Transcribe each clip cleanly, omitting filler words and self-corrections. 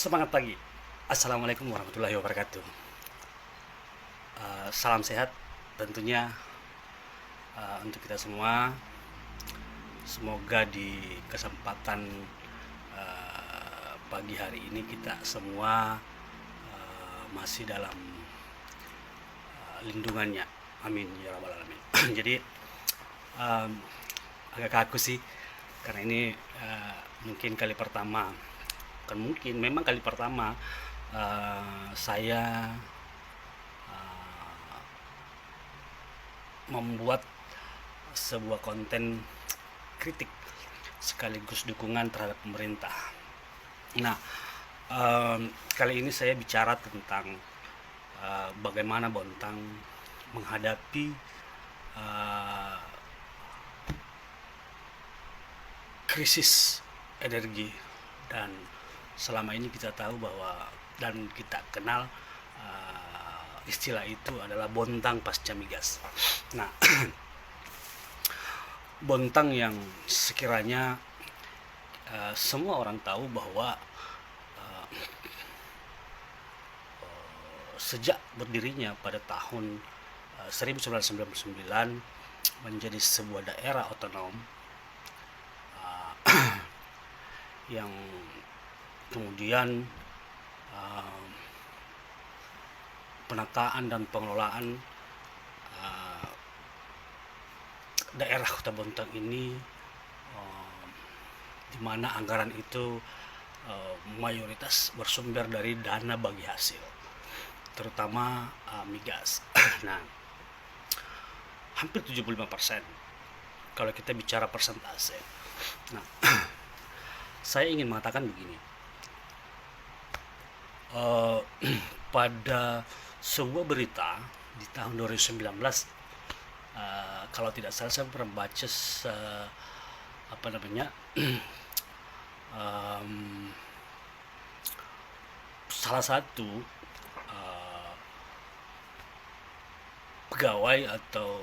Semangat pagi. Assalamualaikum warahmatullahi wabarakatuh. Salam sehat tentunya untuk kita semua. Semoga di kesempatan pagi hari ini kita semua masih dalam lindungannya. Amin ya rabbal alamin. Jadi agak kaku sih karena ini mungkin kali pertama, bukan mungkin, memang kali pertama saya membuat sebuah konten kritik sekaligus dukungan terhadap pemerintah. Nah, kali ini saya bicara tentang bagaimana Bontang menghadapi krisis energi, dan selama ini kita tahu bahwa dan kita kenal istilah itu adalah Bontang pasca migas. Nah, Bontang yang sekiranya semua orang tahu bahwa sejak berdirinya pada tahun 1999 menjadi sebuah daerah otonom yang kemudian penataan dan pengelolaan daerah Kota Bontang ini, di mana anggaran itu mayoritas bersumber dari dana bagi hasil, terutama migas. Nah, hampir 75% kalau kita bicara persentase. Nah, saya ingin mengatakan begini, pada sebuah berita di tahun 2019, kalau tidak salah saya pernah baca salah satu pegawai atau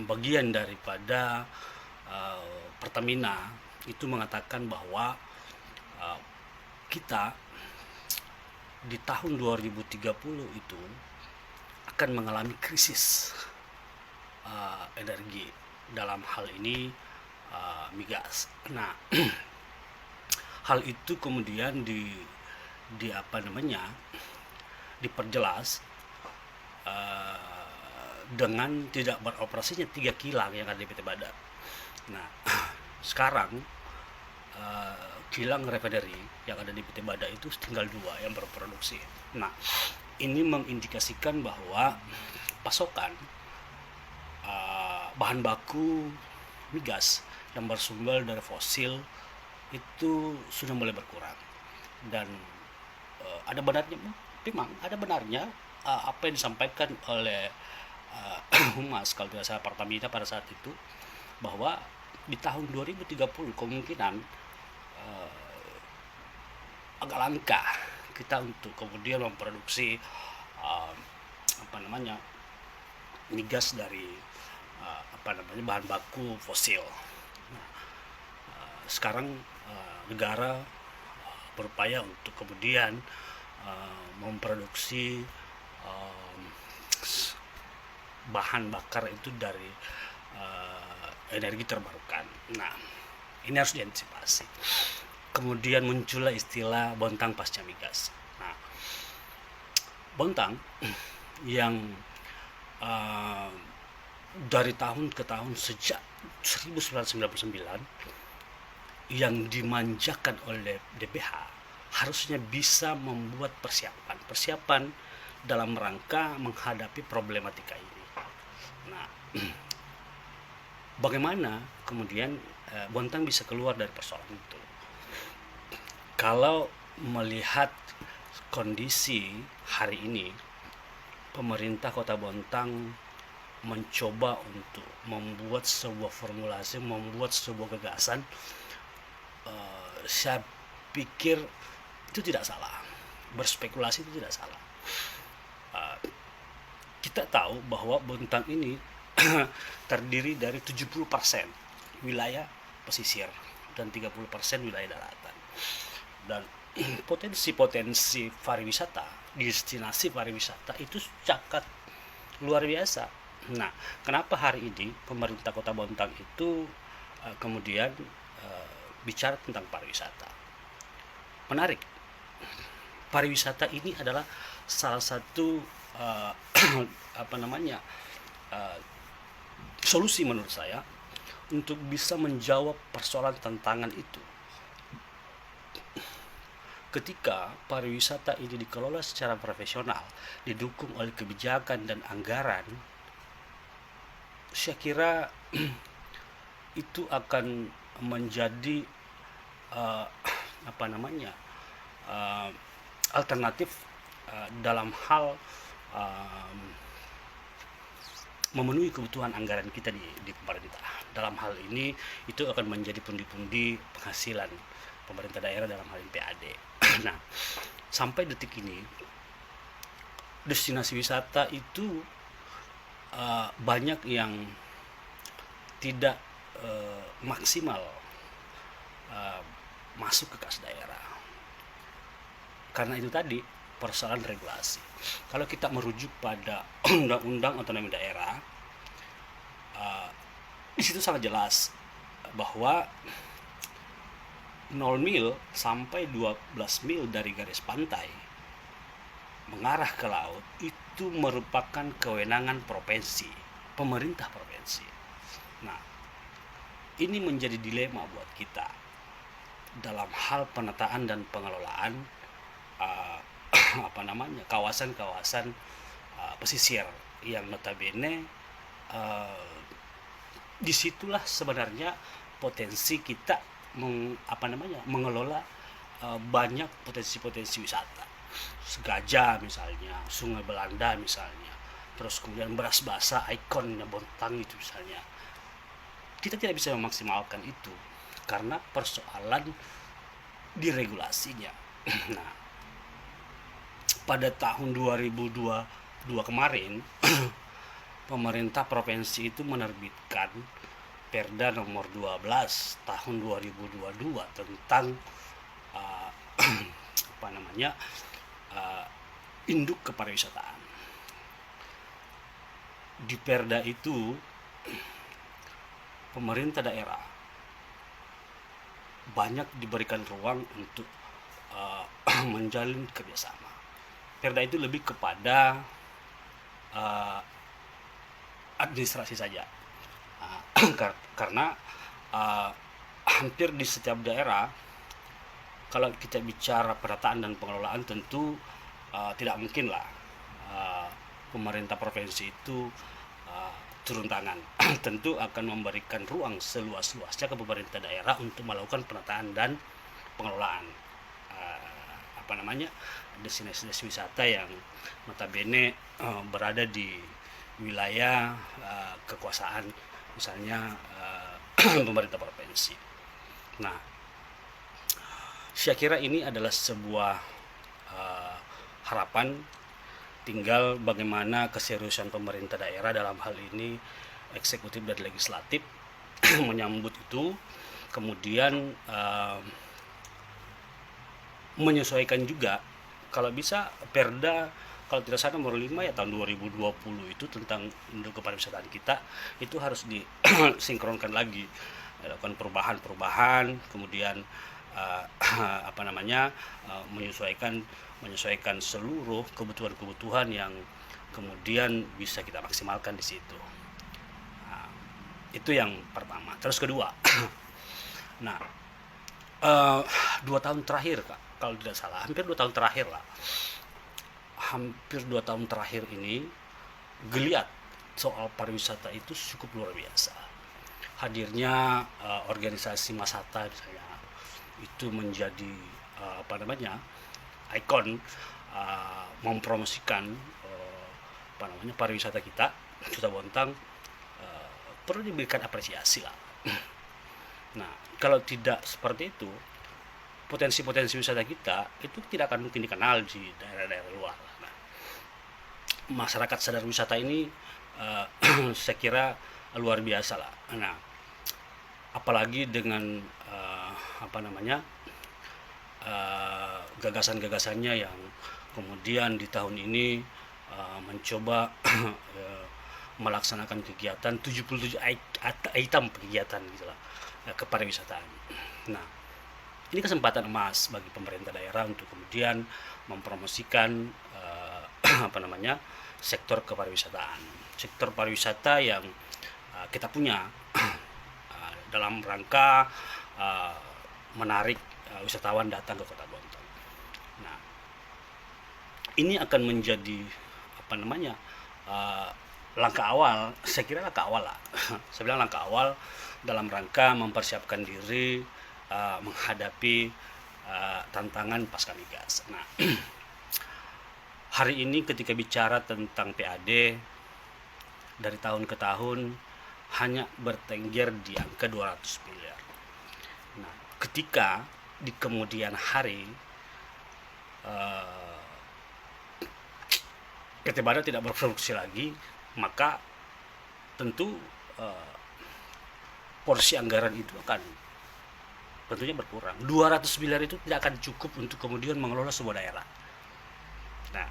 bagian daripada Pertamina itu mengatakan bahwa kita di tahun 2030 itu akan mengalami krisis energi, dalam hal ini migas. Nah, hal itu kemudian diperjelas dengan tidak beroperasinya 3 kilang yang ada di PT Bada. Nah, sekarang kilang refinery yang ada di PT Bada itu tinggal 2 yang berproduksi. Nah, ini mengindikasikan bahwa pasokan bahan baku migas yang bersumber dari fosil itu sudah mulai berkurang. Dan ada benarnya, memang ada benarnya apa yang disampaikan oleh Humas kalau tidak salah Pertamina pada saat itu, bahwa di tahun 2030 kemungkinan agak langka kita untuk kemudian memproduksi migas dari bahan baku fosil. Nah, sekarang negara berupaya untuk kemudian memproduksi bahan bakar itu dari energi terbarukan. Nah, ini harus diantisipasi. Kemudian muncullah istilah Bontang pasca migas. Nah, Bontang yang dari tahun ke tahun sejak 1999 yang dimanjakan oleh DBH harusnya bisa membuat persiapan dalam rangka menghadapi problematika ini. Nah, bagaimana kemudian Bontang bisa keluar dari persoalan itu? Kalau melihat kondisi hari ini, pemerintah Kota Bontang mencoba untuk membuat sebuah formulasi, membuat sebuah gagasan. Saya pikir itu tidak salah, berspekulasi itu tidak salah. Kita tahu bahwa Bontang ini terdiri dari 70% wilayah pesisir dan 30% wilayah daratan. Dan potensi-potensi pariwisata, destinasi pariwisata itu sangat luar biasa. Nah, kenapa hari ini pemerintah Kota Bontang itu kemudian bicara tentang pariwisata? Menarik. Pariwisata ini adalah salah satu solusi menurut saya untuk bisa menjawab persoalan tantangan itu. Ketika pariwisata ini dikelola secara profesional, didukung oleh kebijakan dan anggaran, saya kira itu akan menjadi uh, alternatif dalam hal memenuhi kebutuhan anggaran kita di pemerintah. Dalam hal ini itu akan menjadi pundi-pundi penghasilan pemerintah daerah dalam hal ini PAD. Nah, sampai detik ini destinasi wisata itu banyak yang tidak maksimal masuk ke kas daerah. Karena itu tadi persoalan regulasi. Kalau kita merujuk pada undang-undang otonomi daerah, di situ sangat jelas bahwa 0 mil sampai 12 mil dari garis pantai mengarah ke laut itu merupakan kewenangan provinsi, pemerintah provinsi. Nah, ini menjadi dilema buat kita dalam hal penataan dan pengelolaan kawasan-kawasan pesisir yang notabene disitulah sebenarnya potensi kita mengelola banyak potensi-potensi wisata. Segajah misalnya, Sungai Belanda misalnya, terus kemudian beras basah ikonnya Bontang itu misalnya. Kita tidak bisa memaksimalkan itu karena persoalan diregulasinya. Nah, pada tahun 2022 kemarin pemerintah provinsi itu menerbitkan Perda nomor 12 tahun 2022 tentang induk kepariwisataan. Di Perda itu pemerintah daerah banyak diberikan ruang untuk menjalin kerjasama. Perda itu lebih kepada administrasi saja. Karena hampir di setiap daerah kalau kita bicara penataan dan pengelolaan tentu tidak mungkinlah pemerintah provinsi itu turun tangan. Tentu akan memberikan ruang seluas-luasnya ke pemerintah daerah untuk melakukan penataan dan pengelolaan destinasi wisata yang notabene berada di wilayah kekuasaan misalnya pemerintah provinsi. Nah, saya kira ini adalah sebuah harapan, tinggal bagaimana keseriusan pemerintah daerah dalam hal ini eksekutif dan legislatif menyambut itu, kemudian menyesuaikan juga kalau bisa Perda kalau tidak salah nomor 5 ya tahun 2020 itu tentang induk kepariwisataan kita itu harus disinkronkan lagi, lakukan perubahan, kemudian menyesuaikan seluruh kebutuhan yang kemudian bisa kita maksimalkan di situ. Nah, itu yang pertama. Terus kedua, nah 2 tahun terakhir Kak, kalau tidak salah hampir 2 tahun terakhir lah. Hampir 2 tahun terakhir ini geliat soal pariwisata itu cukup luar biasa. Hadirnya organisasi Masata misalnya itu menjadi ikon mempromosikan pariwisata kita, Kota Bontang perlu diberikan apresiasi lah. Nah, kalau tidak seperti itu, potensi-potensi wisata kita itu tidak akan mungkin dikenal di daerah-daerah luar. Nah, masyarakat sadar wisata ini saya kira luar biasa lah. Nah, apalagi dengan gagasan-gagasannya yang kemudian di tahun ini mencoba melaksanakan kegiatan 77 item kegiatan gitulah kepariwisataan. Nah, ini kesempatan emas bagi pemerintah daerah untuk kemudian mempromosikan sektor kepariwisataan, sektor pariwisata yang kita punya dalam rangka menarik wisatawan datang ke Kota Bontang. Nah, ini akan menjadi langkah awal, saya kira langkah awal lah. Saya bilang langkah awal dalam rangka mempersiapkan diri menghadapi tantangan pasca migas. Nah, hari ini ketika bicara tentang PAD dari tahun ke tahun hanya bertengger di angka 200 miliar. Nah, ketika di kemudian hari PT Bada tidak berproduksi lagi, maka tentu porsi anggaran itu akan tentunya berkurang. 200 miliar itu tidak akan cukup untuk kemudian mengelola sebuah daerah. Nah,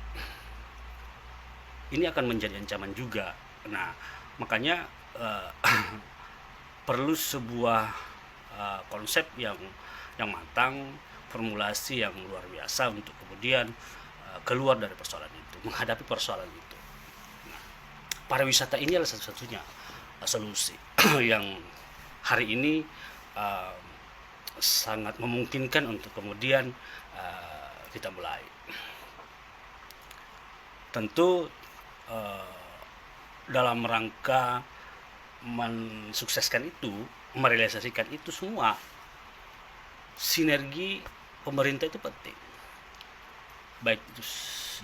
ini akan menjadi ancaman juga. Nah, makanya perlu sebuah konsep yang matang, formulasi yang luar biasa untuk kemudian keluar dari persoalan itu, menghadapi persoalan itu. Nah, pariwisata ini adalah satu-satunya solusi yang hari ini sangat memungkinkan untuk kemudian kita mulai. Tentu dalam rangka mensukseskan itu, merealisasikan itu semua, sinergi pemerintah itu penting, baik itu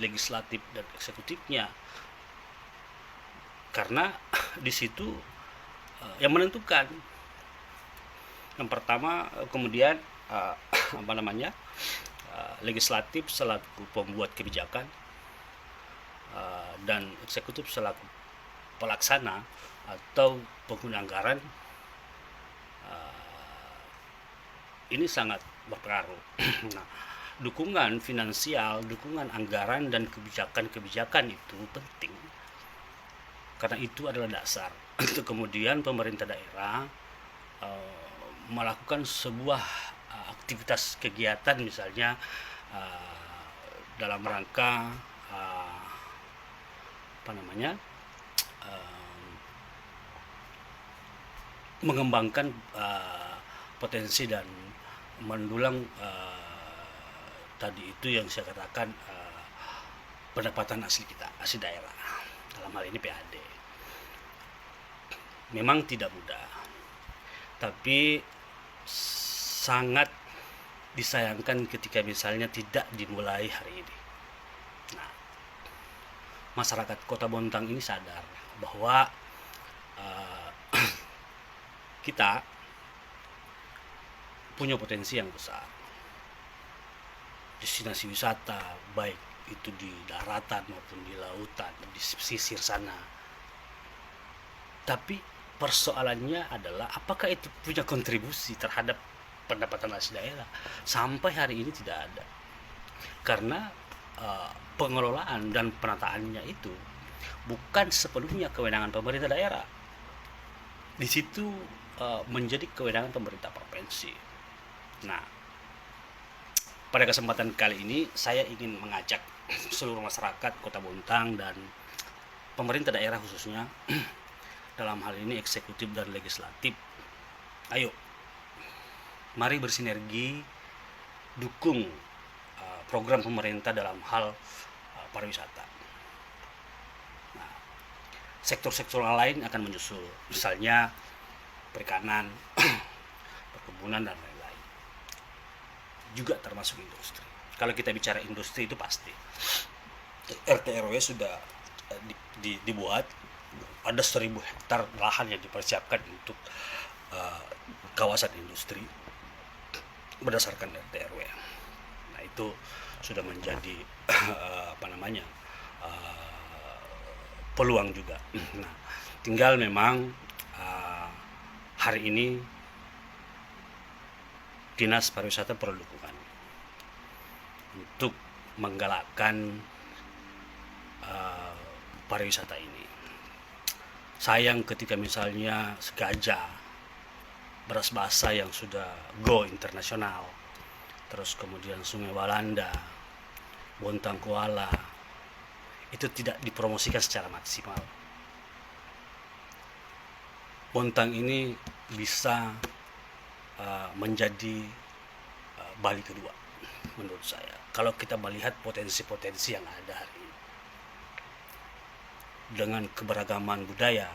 legislatif dan eksekutifnya, karena di situ yang menentukan. Yang pertama kemudian legislatif selaku pembuat kebijakan dan eksekutif selaku pelaksana atau pengguna anggaran, ini sangat berpengaruh. Nah, dukungan finansial, dukungan anggaran dan kebijakan-kebijakan itu penting, karena itu adalah dasar untuk kemudian pemerintah daerah melakukan sebuah aktivitas kegiatan, misalnya dalam rangka mengembangkan potensi dan mendulang tadi itu yang saya katakan pendapatan asli kita, asli daerah, dalam hal ini PAD. Memang tidak mudah, tapi sangat disayangkan ketika misalnya tidak dimulai hari ini. Nah, masyarakat Kota Bontang ini sadar bahwa kita punya potensi yang besar, destinasi wisata baik itu di daratan maupun di lautan, di pesisir sana. Tapi persoalannya adalah apakah itu punya kontribusi terhadap pendapatan asli daerah? Sampai hari ini tidak ada, karena pengelolaan dan penataannya itu bukan sepenuhnya kewenangan pemerintah daerah. Di situ menjadi kewenangan pemerintah provinsi. Nah, pada kesempatan kali ini saya ingin mengajak seluruh masyarakat Kota Bontang dan pemerintah daerah khususnya dalam hal ini eksekutif dan legislatif, ayo mari bersinergi dukung program pemerintah dalam hal pariwisata. Nah, sektor-sektor lain akan menyusul, misalnya perikanan, perkebunan dan lain-lain, juga termasuk industri. Kalau kita bicara industri itu pasti RT RW sudah dibuat, ada 1.000 hektar lahan yang dipersiapkan untuk kawasan industri berdasarkan RT RW. Nah, itu sudah menjadi peluang juga. Nah, tinggal memang hari ini Dinas Pariwisata perlu dukungan. untuk menggalakkan pariwisata ini. Sayang ketika misalnya Segajah, Beras Basa yang sudah go internasional, terus kemudian Sungai Walanda, Bontang Kuala, itu tidak dipromosikan secara maksimal. Bontang ini bisa menjadi Bali kedua menurut saya, kalau kita melihat potensi-potensi yang ada hari ini dengan keberagaman budaya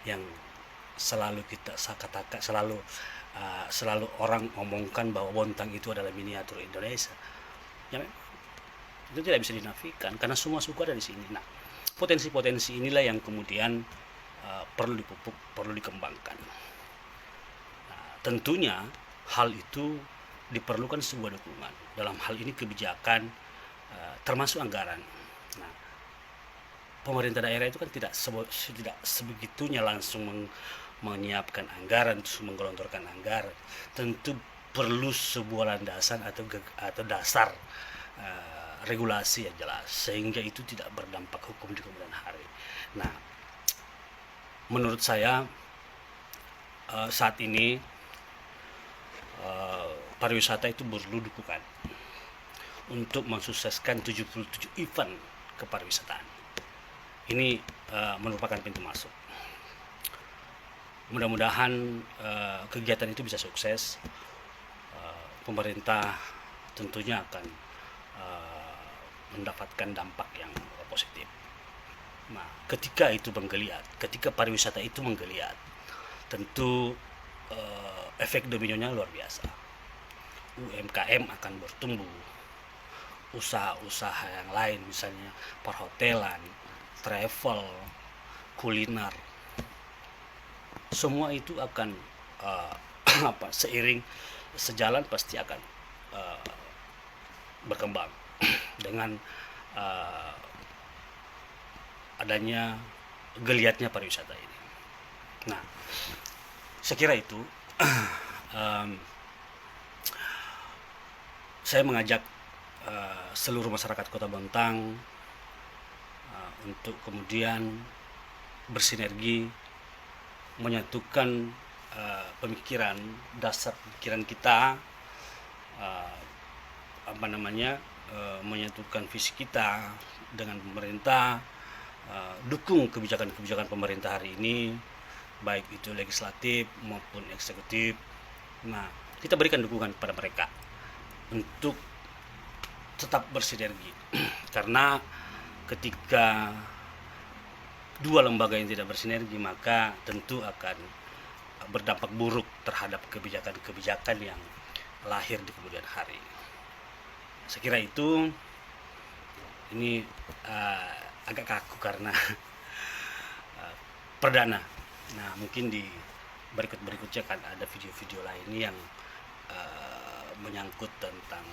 yang selalu kita katakan, selalu orang ngomongkan bahwa Bontang itu adalah miniatur Indonesia. Ya, itu tidak bisa dinafikan karena semua suku ada di sini. Nah, potensi-potensi inilah yang kemudian perlu dipupuk, perlu dikembangkan. Nah, tentunya hal itu diperlukan sebuah dukungan. Dalam hal ini kebijakan, termasuk anggaran. Nah, pemerintah daerah itu kan tidak sebegitunya langsung menyiapkan anggaran, terus menggelontorkan anggaran. Tentu perlu sebuah landasan atau dasar regulasi yang jelas, sehingga itu tidak berdampak hukum di kemudian hari. Nah, menurut saya saat ini pariwisata itu perlu dukungan untuk mensukseskan 77 event kepariwisataan. Ini merupakan pintu masuk. Mudah-mudahan kegiatan itu bisa sukses. Pemerintah tentunya akan mendapatkan dampak yang positif. Nah, ketika itu menggeliat, ketika pariwisata itu menggeliat, tentu efek dominonya luar biasa. UMKM akan bertumbuh, usaha-usaha yang lain misalnya perhotelan, travel, kuliner, semua itu akan sejalan pasti akan berkembang dengan adanya geliatnya pariwisata ini. Nah, saya kira itu saya mengajak seluruh masyarakat Kota Bontang untuk kemudian bersinergi, menyatukan pemikiran, dasar pikiran kita, menyatukan visi kita dengan pemerintah, dukung kebijakan-kebijakan pemerintah hari ini, baik itu legislatif maupun eksekutif. Nah, kita berikan dukungan kepada mereka untuk tetap bersinergi karena ketika dua lembaga yang tidak bersinergi maka tentu akan berdampak buruk terhadap kebijakan-kebijakan yang lahir di kemudian hari. Saya kira itu ini agak kaku karena perdana. Nah, mungkin di berikutnya kan ada video-video lain yang menyangkut tentang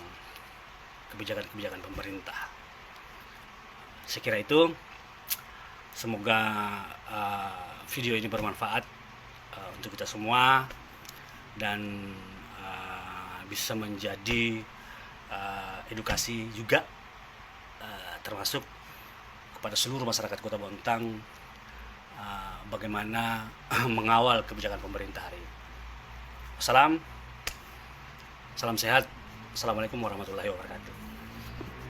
kebijakan-kebijakan pemerintah. Saya kira itu, semoga video ini bermanfaat untuk kita semua dan bisa menjadi edukasi juga termasuk kepada seluruh masyarakat Kota Bontang bagaimana mengawal kebijakan pemerintah hari ini. Salam sehat. Assalamualaikum warahmatullahi wabarakatuh.